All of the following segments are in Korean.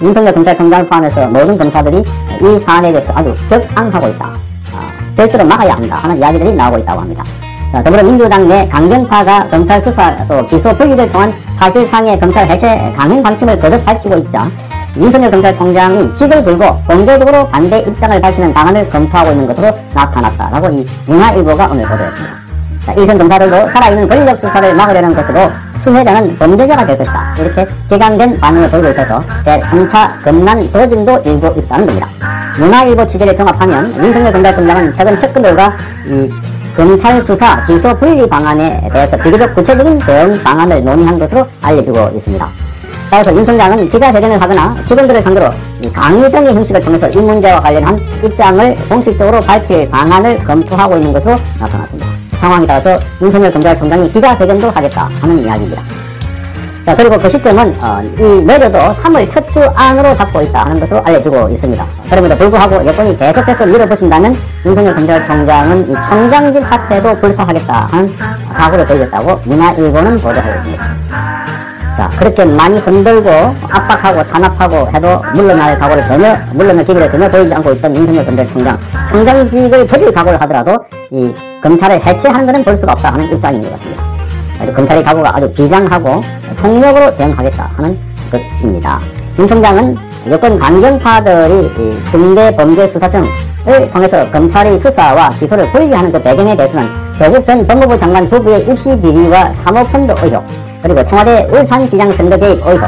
윤석열 검찰총장을 포함해서 모든 검사들이 이 사안에 대해서 아주 격앙하고 있다. 절대로 막아야 한다 하는 이야기들이 나오고 있다고 합니다. 더불어민주당 내 강경파가 검찰 수사 또 기소 분리를 통한 사실상의 검찰 해체 강행 방침을 거듭 밝히고 있자 윤석열 검찰총장이 직을 불고 공개적으로 반대 입장을 밝히는 방안을 검토하고 있는 것으로 나타났다라고 이 문화일보가 오늘 보도했습니다. 일선 검사들도 살아있는 권력 수사를 막으려는 것으로 순회장은 범죄자가 될 것이다. 이렇게 격앙된 반응을 보이고 있어서 제3차 검난 조짐도 일고 있다는 겁니다. 문화일보 취재를 종합하면 윤석열 검찰총장은 최근 측근들과 이 검찰 수사 기소 분리 방안에 대해서 비교적 구체적인 대응 방안을 논의한 것으로 알려지고 있습니다. 따라서 윤 총장은 기자회견을 하거나 직원들을 상대로 강의 등의 형식을 통해서 이 문제와 관련한 입장을 공식적으로 밝힐 방안을 검토하고 있는 것으로 나타났습니다. 상황에 따라서 윤석열 검찰총장이 기자회견도 하겠다 하는 이야기입니다. 자, 그리고 그 시점은 내려도 3월 첫 주 안으로 잡고 있다 하는 것으로 알려지고 있습니다. 그럼에도 불구하고 여건이 계속해서 밀어붙인다면 윤석열 검찰총장은 이 총장직 사퇴도 불사하겠다 하는 각오를 보이겠다고 문화일보는 보도하고 있습니다. 자, 그렇게 많이 흔들고 압박하고 탄압하고 해도 물러날 기미를 전혀 보이지 않고 있던 윤석열 검찰총장, 총장직을 버릴 각오를 하더라도 이 검찰을 해체하는 것은 볼 수가 없다 하는 입장인 것 같습니다. 검찰의 각오가 아주 비장하고 폭력으로 대응하겠다 하는 것입니다. 윤 총장은 여권 강경파들이 중대범죄수사청을 통해서 검찰의 수사와 기소를 분리하는 그 배경에 대해서는 조국 전 법무부 장관 부부의 입시 비리와 사모펀드 의혹, 그리고 청와대 울산시장 선거 개입 의혹,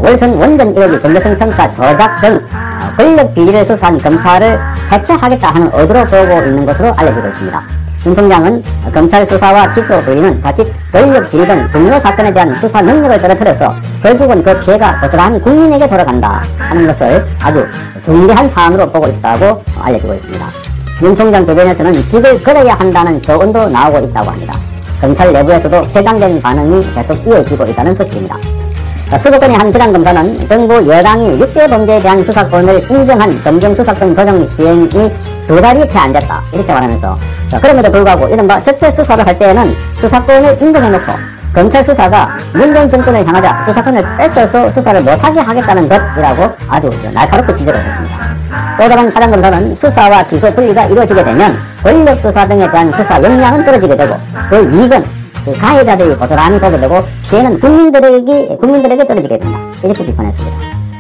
월선 원전 1호기 경제성 평가 조작 등 권력 비리를 수사한 검찰을 해체하겠다 하는 의도로 보고 있는 것으로 알려지고 있습니다. 윤 총장은 검찰 수사와 기소 분리는 자칫 권력 비리 등 중요 사건에 대한 수사 능력을 떨어뜨려서 결국은 그 피해가 고스란히 국민에게 돌아간다 하는 것을 아주 중대한 사안으로 보고 있다고 알려지고 있습니다. 윤 총장 주변에서는 직을 걸어야 한다는 조언도 나오고 있다고 합니다. 검찰 내부에서도 격앙된 반응이 계속 이어지고 있다는 소식입니다. 수도권의 한 부장검사는 정부 여당이 6대 범죄에 대한 수사권을 인정한 검경수사권 조정 시행이 2달이 채 안 됐다 이렇게 말하면서 그럼에도 불구하고 이른바 적폐 수사를 할 때에는 수사권을 인정해놓고 검찰 수사가 문재인 정권을 향하자 수사권을 뺏어서 수사를 못하게 하겠다는 것이라고 아주 날카롭게 지적을 했습니다. 또 다른 차장검사는 수사와 기소 분리가 이루어지게 되면 권력 수사 등에 대한 수사 역량은 떨어지게 되고 그 이익은 가해자들이 고스란히 보게 되고 피해는 국민들에게 떨어지게 된다 이렇게 비판했습니다.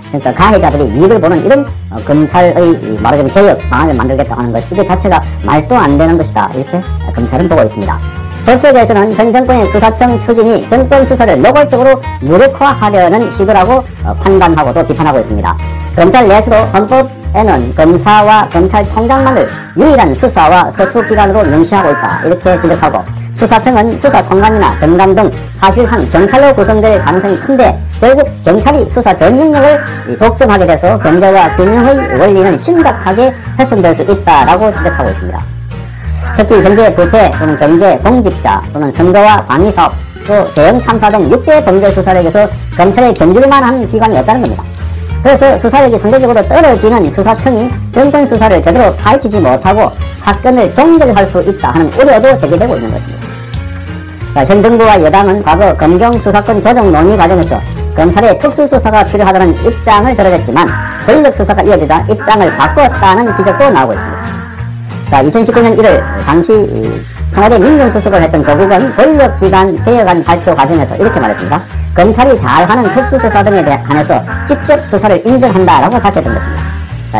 그러니까 가해자들이 이익을 보는 이런 검찰의 말하자면 개혁 방안을 만들겠다 하는 것, 이게 자체가 말도 안 되는 것이다 이렇게 검찰은 보고 있습니다. 저쪽에서는 현 정권의 수사청 추진이 정권 수사를 노골적으로 무력화하려는 시도라고 판단하고도 비판하고 있습니다. 검찰 내에서도 헌법에는 검사와 검찰총장만을 유일한 수사와 소추기관으로 명시하고 있다 이렇게 지적하고, 수사청은 수사총괄이나 정감 등 사실상 경찰로 구성될 가능성이 큰데 결국 경찰이 수사 전 능력을 독점하게 돼서 경제와 균형의 원리는 심각하게 훼손될 수 있다라고 지적하고 있습니다. 특히 경제 부패 또는 경제 공직자 또는 선거와 방위사업 또 대형 참사 등 6대 범죄 수사력에서 검찰에 견줄만한 기관이 없다는 겁니다. 그래서 수사력이 상대적으로 떨어지는 수사청이 정권 수사를 제대로 파헤치지 못하고 사건을 종결할 수 있다 하는 우려도 제기되고 있는 것입니다. 현 정부와 여당은 과거 검경 수사권 조정 논의 과정에서 검찰의 특수수사가 필요하다는 입장을 드러냈지만 권력 수사가 이어지자 입장을 바꿨다는 지적도 나오고 있습니다. 2019년 1월 당시 청와대 민정수석을 했던 조국은 권력기관 개혁안 발표 과정에서 이렇게 말했습니다. 검찰이 잘하는 특수수사 등에 한해서 직접 수사를 인정한다라고 밝혔던 것입니다.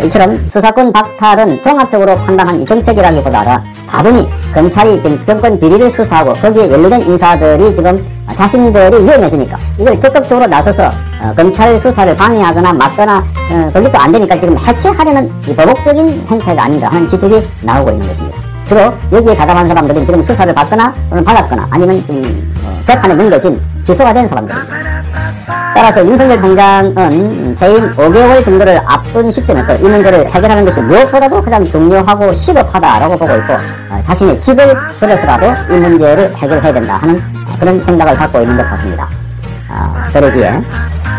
이처럼 수사권 박탈은 종합적으로 판단한 정책이라기보다 다분히 검찰이 지금 정권 비리를 수사하고 거기에 연루된 인사들이 지금 자신들이 위험해지니까 이걸 적극적으로 나서서 검찰 수사를 방해하거나 막거나 그것도 안 되니까 지금 해체하려는 이 보복적인 행태가 아닌가 하는 지적이 나오고 있는 것입니다. 주로 여기에 가담한 사람들은 지금 수사를 받거나 또는 받았거나 아니면 재판에 넘겨진 기소가 된 사람들입니다. 따라서 윤석열 총장은 퇴임 5개월 정도를 앞둔 시점에서 이 문제를 해결하는 것이 무엇보다도 가장 중요하고 시급하다라고 보고 있고 자신의 집을 들여서라도 이 문제를 해결해야 된다 하는 그런 생각을 갖고 있는 것 같습니다. 그러기에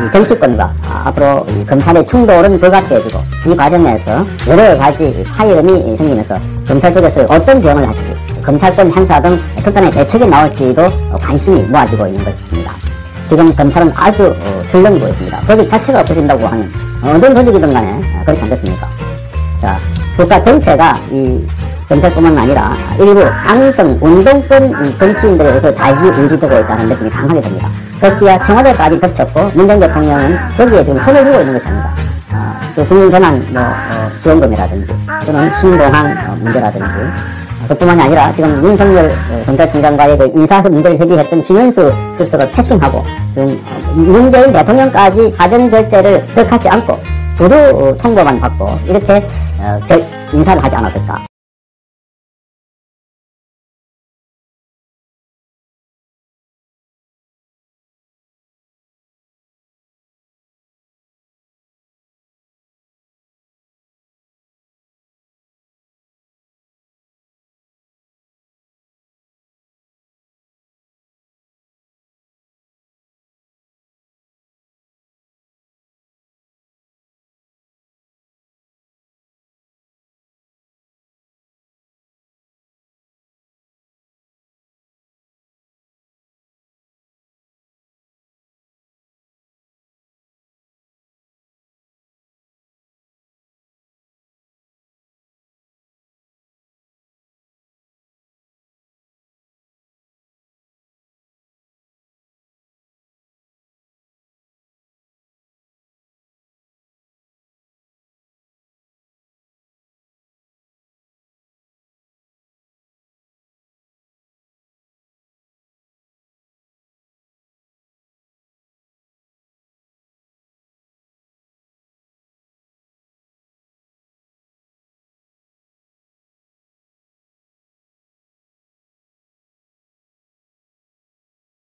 이 정치권과 앞으로 이 검찰의 충돌은 불가피해지고 이 과정에서 여러 가지 파열음이 생기면서 검찰 쪽에서 어떤 대응을 할지 검찰권 행사 등 특단의 대책이 나올지도 관심이 모아지고 있는 것입니다. 지금 검찰은 아주 출렁이고 있습니다. 조직 자체가 없어진다고 하는 어떤 조직이든 간에 그렇게 안 됐습니까? 자, 국가 전체가 이 경찰뿐만 아니라 일부 강성 운동권 정치인들에 의해서 좌지우지되고 있다는 느낌이 강하게 듭니다. 거기에 청와대까지 덮쳤고 문재인 대통령은 거기에 지금 손을 주고 있는 것이 아닙니다. 또 국민재난 지원금이라든지 또는 신공항 문제라든지 그뿐만이 아니라 지금 윤석열 검찰총장과의 그 인사 문제를 해결했던 신윤수 수석을 패싱하고 지금 문재인 대통령까지 사전 결재를 뜻하지 않고 두두 통보만 받고 이렇게 인사를 하지 않았을까.